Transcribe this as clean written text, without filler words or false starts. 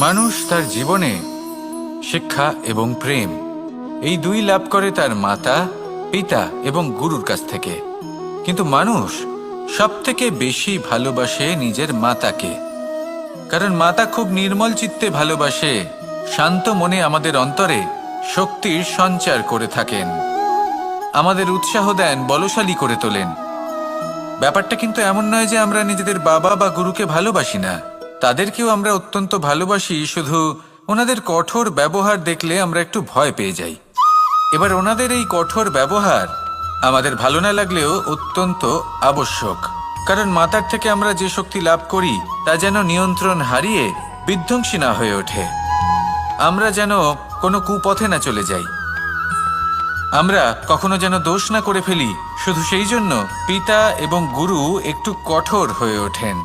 মানুষ তার জীবনে শিক্ষা এবং প্রেম এই দুই লাভ করে তার মাতা, পিতা এবং গুরুর কাছ থেকে। কিন্তু মানুষ সবথেকে বেশি ভালোবাসে নিজের মাতাকে, কারণ মাতা খুব নির্মল চিত্তে ভালোবাসে, শান্ত মনে আমাদের অন্তরে শক্তির সঞ্চার করে থাকেন, আমাদের উৎসাহ দেন, বলশালী করে তোলেন। ব্যাপারটা কিন্তু এমন নয় যে আমরা নিজেদের বাবা বা গুরুকে ভালোবাসি না, তাদেরকেও আমরা অত্যন্ত ভালোবাসি, শুধু ওনাদের কঠোর ব্যবহার দেখলে আমরা একটু ভয় পেয়ে যাই। এবার ওনাদের এই কঠোর ব্যবহার আমাদের ভালো না লাগলেও অত্যন্ত আবশ্যক, কারণ মাতার থেকে আমরা যে শক্তি লাভ করি তা যেন নিয়ন্ত্রণ হারিয়ে বিধ্বংসী না হয়ে ওঠে, আমরা যেন কোনো কুপথে না চলে যাই, আমরা কখনো যেন দোষ না করে ফেলি। শুধু সেই জন্য পিতা এবং গুরু একটু কঠোর হয়ে ওঠেন।